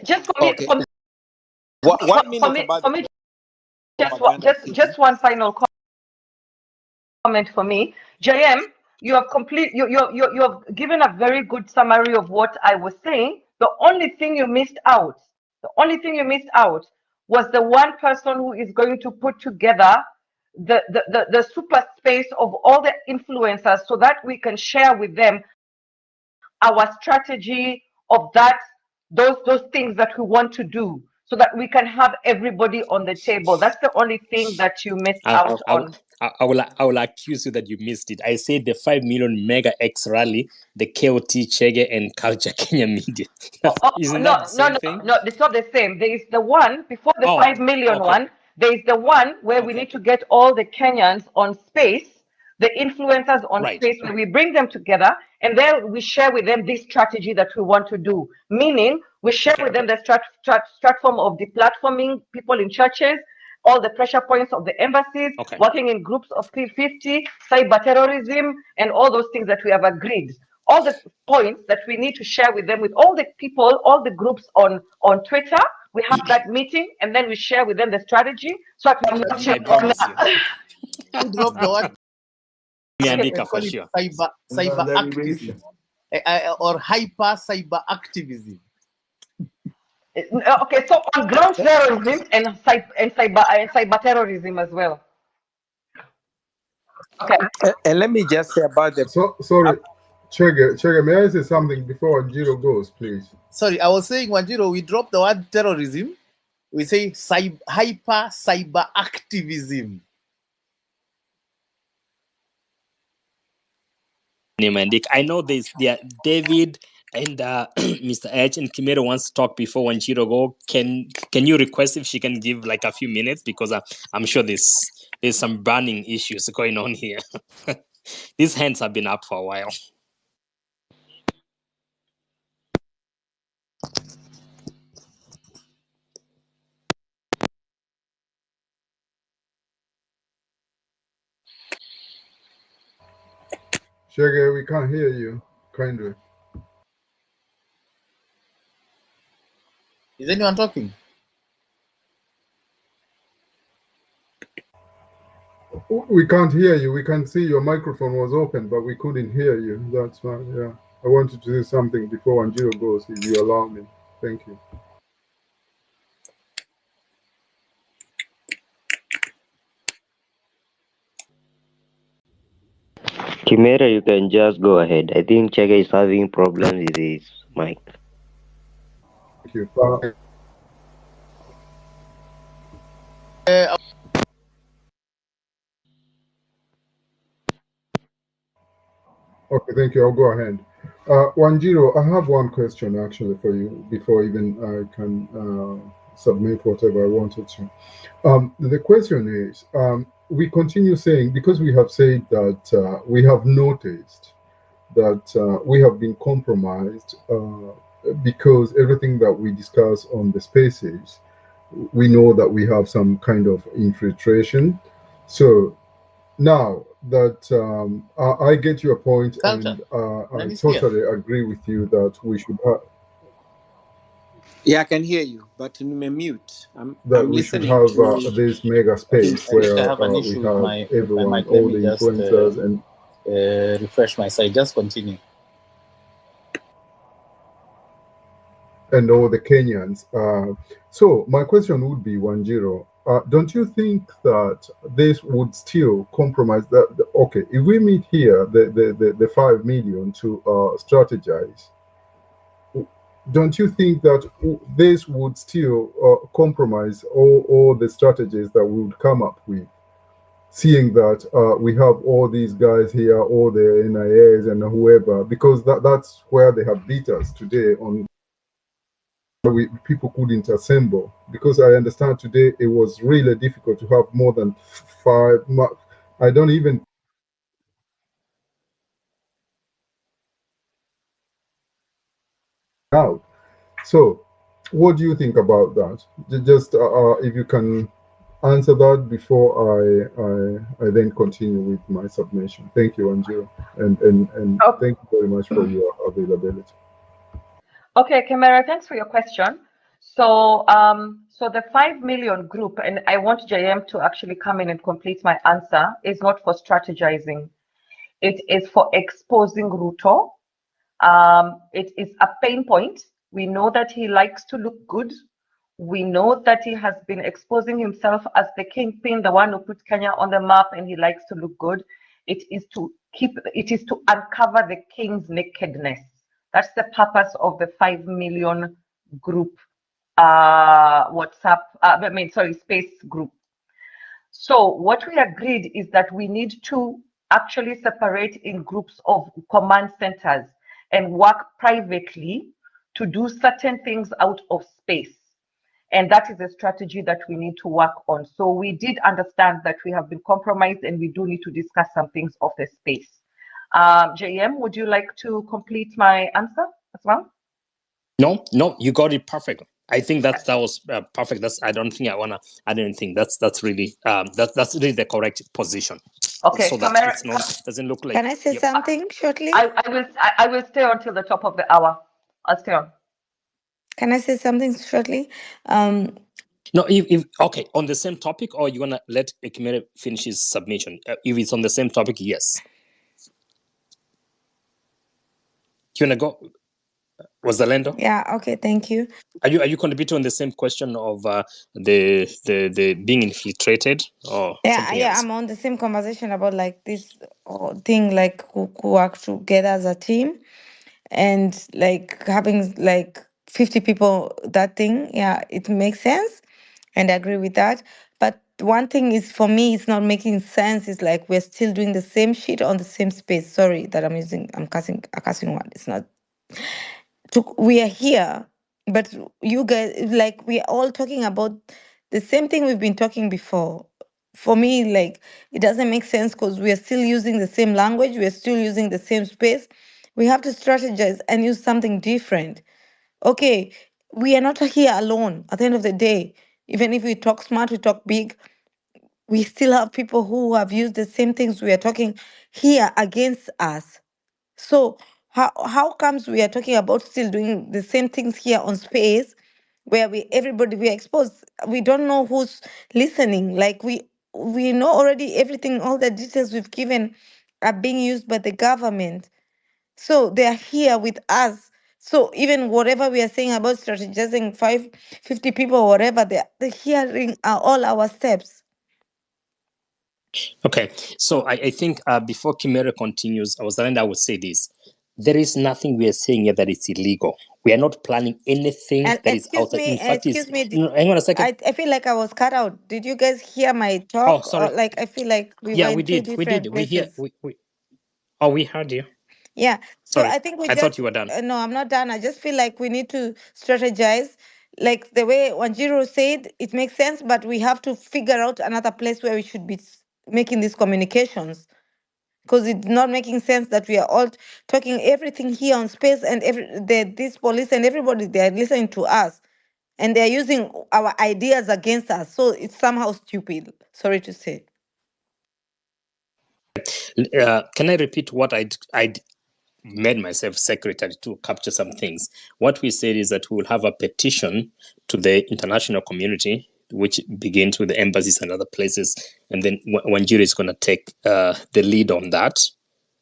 just for me, Okay. 1 minute about for me, propaganda. just one final comment for me. JM, you have you have given a very good summary of what I was saying. The only thing you missed out, was the one person who is going to put together the super space of all the influencers so that we can share with them our strategy of those things that we want to do, so that we can have everybody on the table. That's the only thing that you missed out on. I will accuse you that you missed it. I said the 5 million Mega X rally, the KOT, Chege, and Culture Kenya Media. Isn't that the same thing? No, it's not the same. There is the one before the 5 million one. There is the one where we need to get all the Kenyans on space, the influencers on space, where we bring them together, and then we share with them this strategy that we want to do. Meaning, we share with them the platform of deplatforming people in churches, all the pressure points of the embassies, working in groups of 50, cyber terrorism, and all those things that we have agreed. All the points that we need to share with them, with all the people, all the groups on Twitter. We have that meeting, and then we share with them the strategy. So I promise you. We drop the word cyber activism or hyper cyber activism. Okay, so on ground terrorism and cyber terrorism as well. Okay. And let me just say about the. Sorry, Chege, may I say something before Wanjiro goes, please? Sorry, I was saying, Wanjiro, we drop the word terrorism. We say hyper cyber activism. I know there David and Mr. H and Kimero wants to talk before Wanjiro go. Can you request if she can give like a few minutes, because I'm sure there's some burning issues going on here. These hands have been up for a while. Chege, we can't hear you, kindly. Is anyone talking? We can't hear you. We can see your microphone was open, but we couldn't hear you. That's why, yeah. I wanted to say something before Wanjiro goes, if you allow me. Thank you. Chimera, you can just go ahead. I think Chege is having problems with his mic. Thank you. Okay, thank you. I'll go ahead. Wanjiro, I have one question actually for you before even I can submit whatever I wanted to. The question is, we continue saying, because we have said that we have noticed that we have been compromised because everything that we discuss on the spaces, we know that we have some kind of infiltration. So now that I get your point, and I totally agree with you that we should have. Yeah, I can hear you, but in mute. I'm we should have this mega space where we have everyone, all the influencers, and refresh my site. Just continue. And all the Kenyans. So my question would be, Wanjiro, don't you think that this would still compromise that? Okay, if we meet here, the 5 million to strategize, don't you think that this would still compromise all the strategies that we would come up with, seeing that we have all these guys here, all the NIAs and whoever, because that's where they have beat us today on. People couldn't assemble, because I understand today it was really difficult to have more than 5. I don't even out. So what do you think about that? Just if you can answer that before I then continue with my submission. Thank you, Wanjiro, and thank you very much for your availability. Okay, Kimera, thanks for your question. So, so the 5 million group, and I want JM to actually come in and complete my answer, is not for strategizing. It is for exposing Ruto. It is a pain point. We know that he likes to look good. We know that he has been exposing himself as the kingpin, the one who put Kenya on the map, and he likes to look good. It is to uncover the king's nakedness. That's the purpose of the 5 million group WhatsApp, space group. So what we agreed is that we need to actually separate in groups of command centers and work privately to do certain things out of space. And that is a strategy that we need to work on. So we did understand that we have been compromised and we do need to discuss some things of the space. JM, would you like to complete my answer as well? No, you got it perfect. I think that was perfect. I don't think I wanna add anything. That's really that's really the correct position. Okay, so that it's not doesn't look like. Can I say something shortly? I will stay until the top of the hour. I'll stay on. Can I say something shortly? No, if okay, on the same topic, or you wanna let Ekimere finish his submission? If it's on the same topic, yes. Do you wanna go? Was the Lendo? Yeah. Okay. Thank you. Are you contributing on the same question of the being infiltrated or something else? I'm on the same conversation about like this thing, like who work together as a team, and like having like 50 people. That thing, yeah, it makes sense, and I agree with that. But one thing is for me, it's not making sense. It's like we're still doing the same shit on the same space. Sorry that I'm cussing a cussing word. It's not. We are here, but you guys, like, we are all talking about the same thing we've been talking before. For me, like, it doesn't make sense because we are still using the same language, we are still using the same space. We have to strategize and use something different. Okay, we are not here alone at the end of the day. Even if we talk smart, we talk big, we still have people who have used the same things we are talking here against us. So how comes we are talking about still doing the same things here on space where we are exposed? We don't know who's listening. Like we know already everything, all the details we've given are being used by the government. So they are here with us. So even whatever we are saying about strategizing 50 people or whatever, they're hearing all our steps. Okay, so I think before Kimera continues, I would say this. There is nothing we are saying here that is illegal. We are not planning anything that is outside. In fact, excuse me. Hang on a second. I feel like I was cut out. Did you guys hear my talk? Oh, sorry. Like I feel like we were in two different places. We heard you. Yeah. Sorry. So I think I thought you were done. No, I'm not done. I just feel like we need to strategize. Like the way Wanjiro said, it makes sense, but we have to figure out another place where we should be making these communications. Because it's not making sense that we are all talking everything here on space, and this police and everybody, they are listening to us, and they're using our ideas against us. So it's somehow stupid. Sorry to say. Can I repeat what I made myself secretary to capture some things? What we said is that we will have a petition to the international community, which begins with the embassies and other places, and then Wanjiro is going to take the lead on that,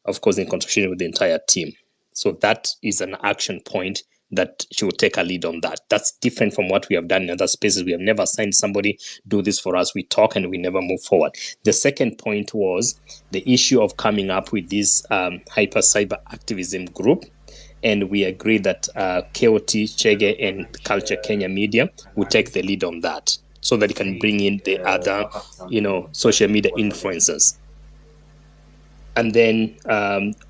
of course, in consultation with the entire team. So that is an action point that she will take a lead on that. That's different from what we have done in other spaces. We have never signed somebody do this for us. We talk and we never move forward. The second point was the issue of coming up with this hyper cyber activism group. And we agreed that KOT, Chege, and Culture Kenya Media will take the lead on that so that it can bring in the other, social media influencers. And then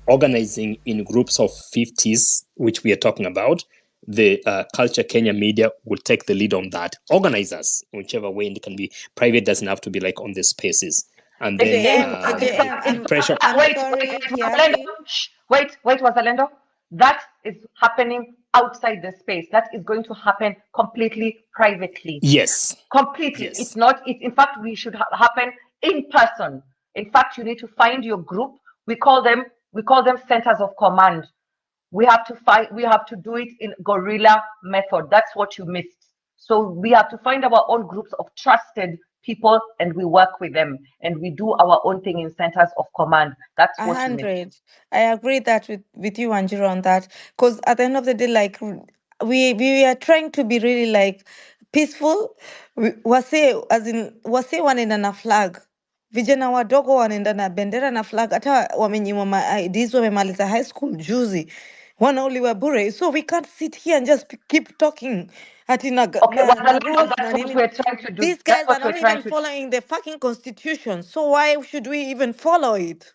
organizing in groups of 50s, which we are talking about, the Culture Kenya Media will take the lead on that. Organizers, whichever way, and it can be private, doesn't have to be like on the spaces. And then pressure. Wait, Wazalendo. That is happening outside the space. That is going to happen completely privately. Yes. Completely. Yes. It's not. In fact, we should happen in person. In fact, you need to find your group. We call them centers of command. We have to do it in guerrilla method. That's what you missed. So we have to find our own groups of trusted people, and we work with them, and we do our own thing in centers of command. That's what we mean. 100. I agree that with you, Anjiro, on that. Because at the end of the day, like we are trying to be really like peaceful. Wase wanaenda na flag. Vijana wadogo wanaenda na bendera na flag. Hata wamenyimwa IDs, wamemaliza high school juzi. Wanauliwa bure. So we can't sit here and just keep talking. Okay, well, that's what we're trying to do. These guys are not even following the fucking constitution. So why should we even follow it?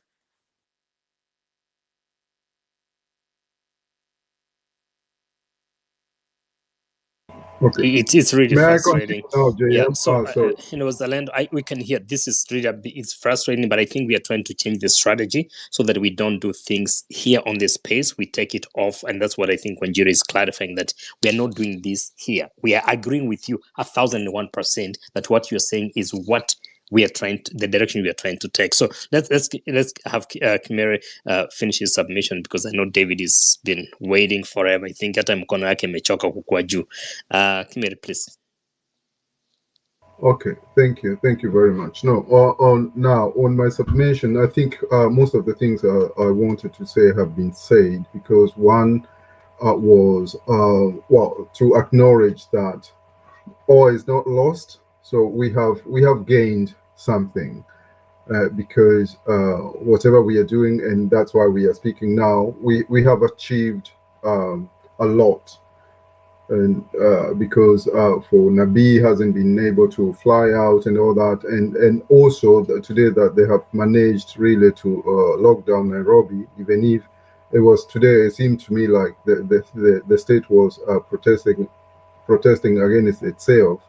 Okay. It's really frustrating. Now, yeah. So Zalendo, we can hear this is really it's frustrating, but I think we are trying to change the strategy so that we don't do things here on this space. We take it off, and that's what I think Wanjiro is clarifying, that we are not doing this here. We are agreeing with you 1,001% that what you're saying is what we are the direction we are trying to take. So let's have Kimere finish his submission, because I know David has been waiting forever. I think hata mkono yake imechoka kukua juu. Kimere, please. Okay, thank you very much. No, on my submission, I think most of the things I wanted to say have been said, because one was to acknowledge that all is not lost. So we have gained something because whatever we are doing, and that's why we are speaking now, we have achieved a lot. And because for Nabi hasn't been able to fly out and all that, and also today that they have managed really to lock down Nairobi, even if it was today, it seemed to me like the state was protesting against itself.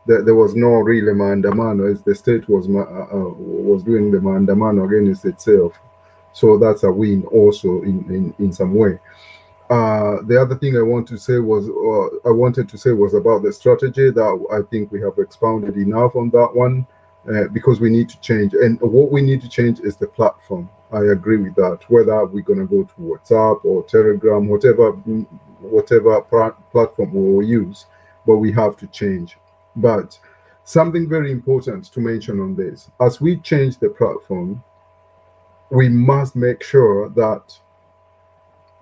There was no really maandamano, as the state was doing the maandamano against itself. So that's a win also in some way. The other thing I wanted to say was about the strategy, that I think we have expounded enough on that one, because we need to change. And what we need to change is the platform. I agree with that. Whether we're going to go to WhatsApp or Telegram, whatever platform we will use, but we have to change. But something very important to mention on this, as we change the platform, we must make sure that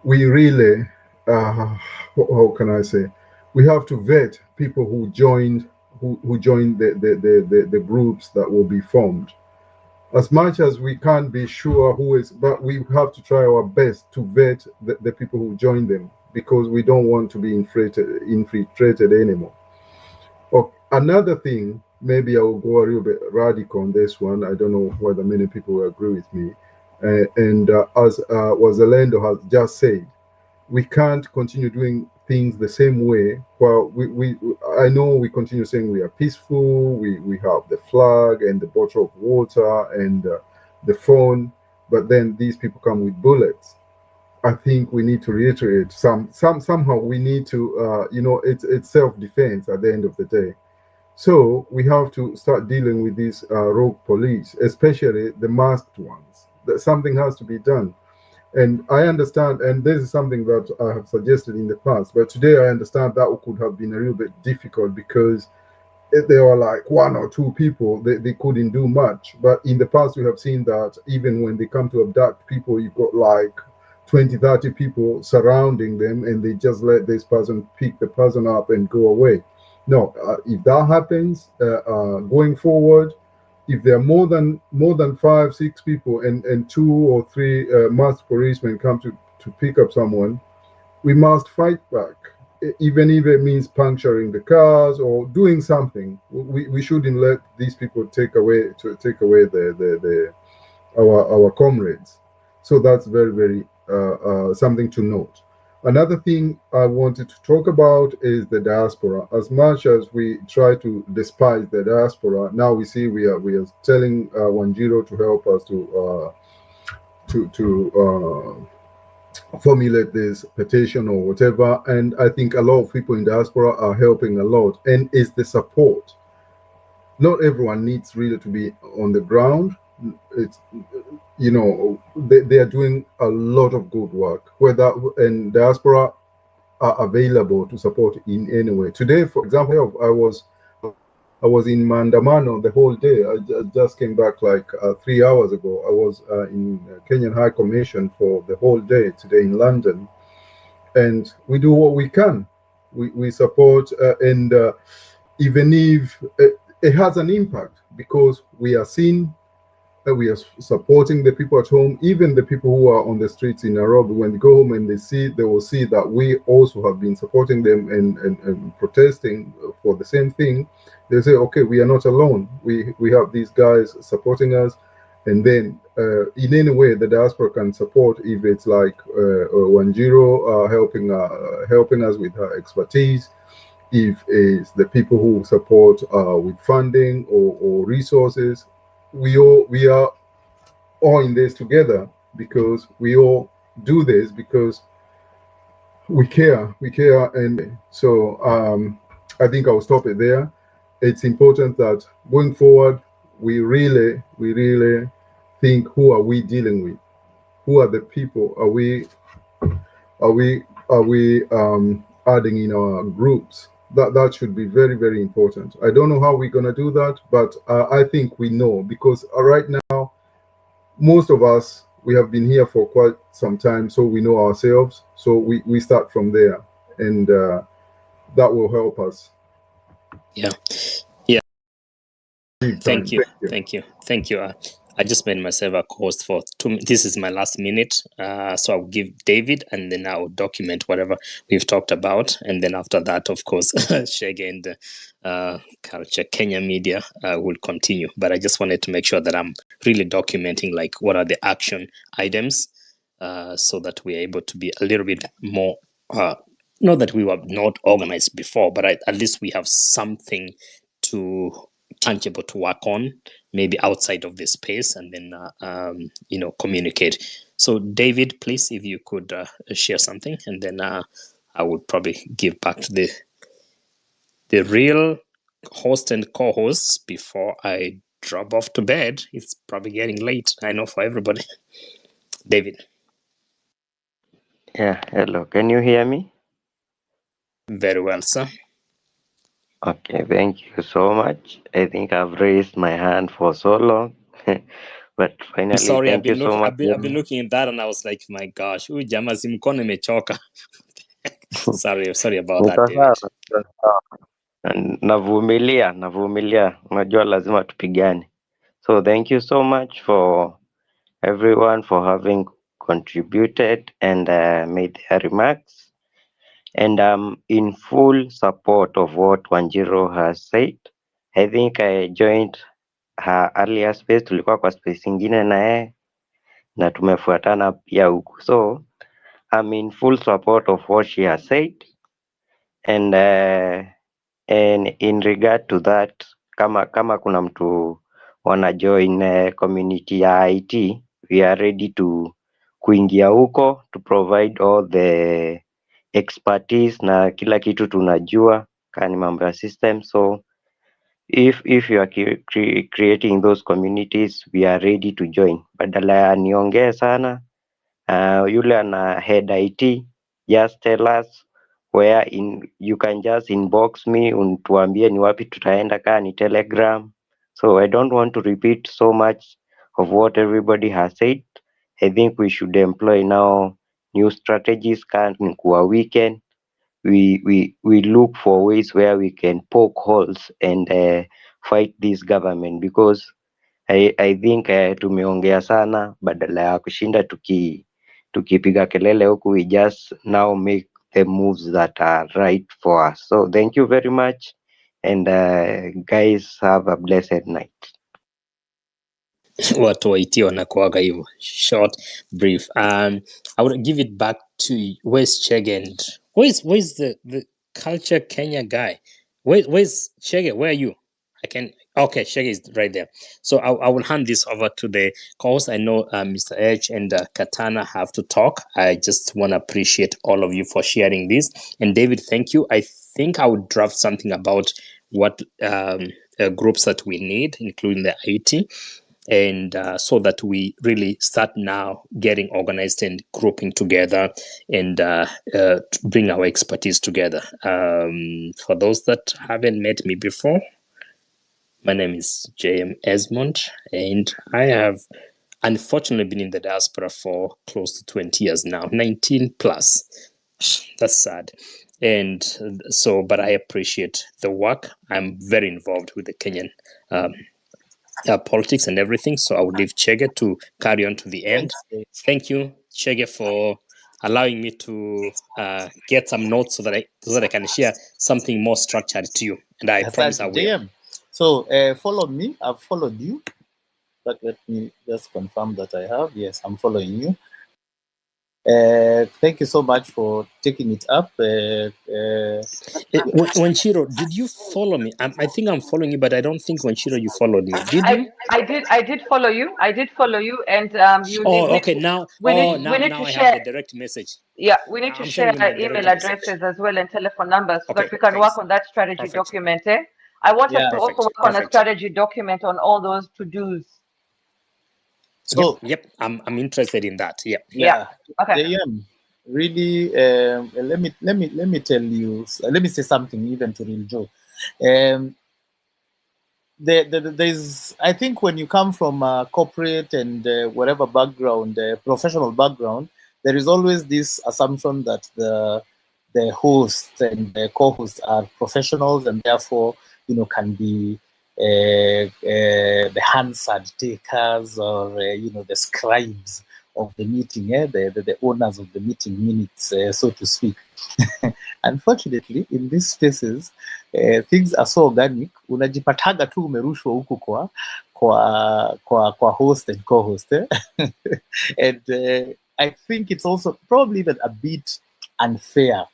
we really, how can I say, we have to vet people who joined the groups that will be formed. As much as we can't be sure who is, but we have to try our best to vet the people who join them, because we don't want to be infiltrated anymore. Another thing, maybe I will go a little bit radical on this one. I don't know whether many people will agree with me. As Zalendo has just said, we can't continue doing things the same way. Well, I know we continue saying we are peaceful, we have the flag and the bottle of water and the phone, but then these people come with bullets. I think we need to reiterate somehow we need to it's self-defense at the end of the day. So we have to start dealing with these rogue police, especially the masked ones. That something has to be done. And I understand, and this is something that I have suggested in the past, but today I understand that could have been a little bit difficult, because there were like one or two people, they couldn't do much. But in the past, we have seen that even when they come to abduct people, you've got like 20, 30 people surrounding them, and they just let this person pick the person up and go away. No, if that happens going forward, if there are more than 5, 6 people and 2 or 3 masked policemen come to pick up someone, we must fight back, even if it means puncturing the cars or doing something. We shouldn't let these people take away our comrades. So that's very, very something to note. Another thing I wanted to talk about is the diaspora. As much as we try to despise the diaspora, now we see we are telling Wanjiro to help us to formulate this petition or whatever. And I think a lot of people in diaspora are helping a lot, and it's the support. Not everyone needs really to be on the ground. It's, they are doing a lot of good work, whether in diaspora are available to support in any way. Today, for example, I was in Mandamano the whole day. I just came back like 3 hours ago. I was in Kenyan High Commission for the whole day today in London, and we do what we can. We support, and even if it has an impact, because we are seen, we are supporting the people at home, even the people who are on the streets in Nairobi. When they go home and they will see that we also have been supporting them and protesting for the same thing. They say, okay, we are not alone. We have these guys supporting us. And then in any way the diaspora can support, if it's like Wanjiro helping us with her expertise, if it's the people who support with funding or resources. We are all in this together, because we all do this because we care, and so I think I'll stop it there. It's important that going forward, we really think, who are we dealing with? Who are the people? Are we adding in our groups? That should be very, very important. I don't know how we're going to do that, but I think we know, because right now, most of us, we have been here for quite some time, so we know ourselves. So we start from there, and that will help us. Yeah. Thank you. I just made myself a host for 2 minutes. This is my last minute. So I'll give David, and then I'll document whatever we've talked about. And then after that, of course, Shege and Culture Kenya Media will continue. But I just wanted to make sure that I'm really documenting, like, what are the action items, so that we're able to be a little bit more, not that we were not organized before, but at least we have something tangible to work on, maybe outside of this space, and then communicate. So David, please, if you could share something, and then I would probably give back to the real host and co-hosts before I drop off to bed. It's probably getting late, I know, for everybody. David. Yeah, hello, can you hear me? Very well, sir. Okay, thank you so much. I think I've raised my hand for so long, but finally, sorry, thank you so much. I've been looking at that, and I was like, my gosh, huyu jamaa si mkono imechoka. sorry about that, David. Navumilia, unajua lazima tupigane. So thank you so much for everyone for having contributed and made their remarks. And I'm in full support of what Wanjiro has said. I think I joined her earlier space, tulikuwa kwa space ingine naye na tumefuatana pia huku. So I'm in full support of what she has said. And in regard to that, kama kuna mtu wana join community ya IT, we are ready to kuingia huko to provide all the expertise na kila kitu tunajua kani mambo ya system. So if you are creating those communities, we are ready to join. Badala ya niongee sana, yule ana head IT, just tell us where you can just inbox me untuambie ni wapi tutaenda, kaa ni Telegram. So I don't want to repeat so much of what everybody has said. I think we should employ now new strategies. Kaa ni kuwa weekend, we look for ways where we can poke holes and fight this government, because I think tumeongea sana badala ya kushinda tukipiga kelele huku. We just now make the moves that are right for us. So thank you very much, and guys, have a blessed night. Watu waiti wanakuaga hivyo, short brief. I would give it back to where's Chege, and where's the Culture Kenya guy? Where's Chege? Where are you? Okay, Chege is right there. So I will hand this over to the co-host. I know Mr. H and Katana have to talk. I just want to appreciate all of you for sharing this. And David, thank you. I think I would draft something about what groups that we need, including the IT. and so that we really start now getting organized and grouping together and to bring our expertise together. For those that haven't met me before, my name is J.M. Esmond, and I have unfortunately been in the diaspora for close to 20 years now, 19 plus. That's sad. And so, but I appreciate the work. I'm very involved with the Kenyan politics and everything. So I would leave Chege to carry on to the end. Thank you, Chege, for allowing me to get some notes so that I can share something more structured to you. And I promise I will. JM. So follow me. I've followed you. But let me just confirm that I have. Yes, I'm following you. Thank you so much for taking it up. Wanchiro, did you follow me? I think I'm following you, but I don't think Wanchiro, you followed me. Did you? I did follow you. I did follow you, and you. Okay. Now I have the direct message. Yeah, we need to share email addresses as well and telephone numbers so that we can work on that strategy document. I want us to also work on a strategy document on all those to-dos. So yep, I'm interested in that. Yep. Yeah. Okay. Really, let me tell you. Let me say something even to Real Joe. There's, I think, when you come from a corporate and whatever background, professional background, there is always this assumption that the host and the co-hosts are professionals and therefore, can be the Hansard takers or the scribes of the meeting, the owners of the meeting minutes, so to speak. Unfortunately, in these spaces, things are so organic. Unajipataga tu umerushwa huku kwa host and co-host. And I think it's also probably even a bit unfair.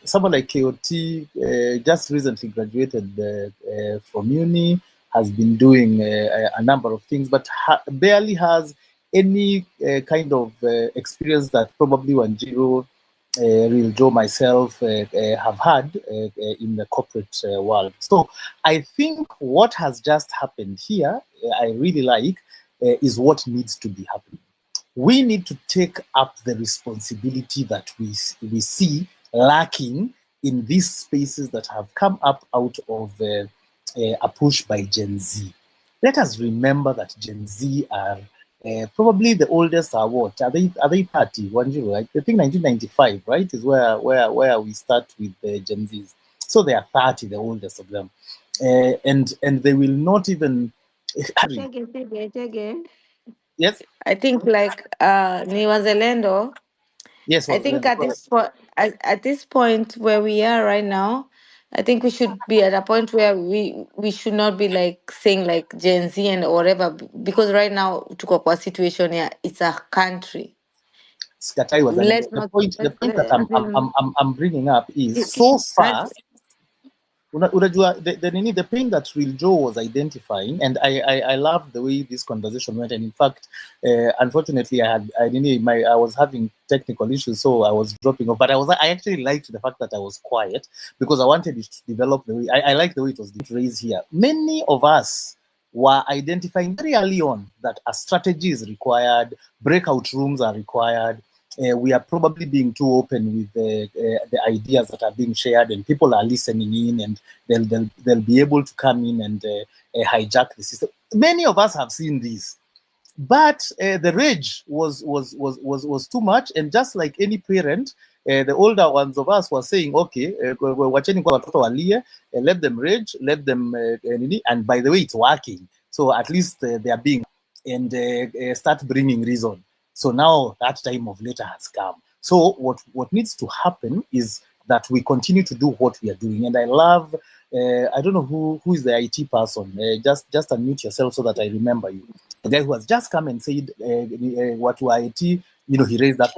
Someone like KOT just recently graduated from uni, has been doing a number of things, but barely has any kind of experience that probably Wanjiru, Real Joe, myself have had in the corporate world. So I think what has just happened here, I really like, is what needs to be happening. We need to take up the responsibility that we see lacking in these spaces that have come up out of a push by Gen Z. Let us remember that Gen Z are probably the oldest. Are what? Are they 30? Right? I think 1995, right, is where we start with the Gen Zs. So they are 30, the oldest of them, and they will not even. Yes, I think like Niwazalendo. Yes, I think at this point where we are right now, I think we should be at a point where we should not be like saying like Gen Z and whatever, because right now tuko kwa situation here, it's a country. The point that I'm bringing up is so far. The pain that Real Joe was identifying, and I love the way this conversation went. And in fact, unfortunately, I was having technical issues, so I was dropping off. But I actually liked the fact that I was quiet because I wanted it to develop the way I like the way it was raised here. Many of us were identifying very early on that a strategy is required, breakout rooms are required. We are probably being too open with the ideas that are being shared, and people are listening in, and they'll be able to come in and hijack the system. Many of us have seen this, but the rage was too much. And just like any parent, the older ones of us were saying, okay, let them rage, let them, and by the way, it's working. So at least they are being, and start bringing reason. So now that time of later has come. So what needs to happen is that we continue to do what we are doing. And I love, I don't know who is the IT person. Just unmute yourself so that I remember you. The guy who has just come and said what to IT, he raised that.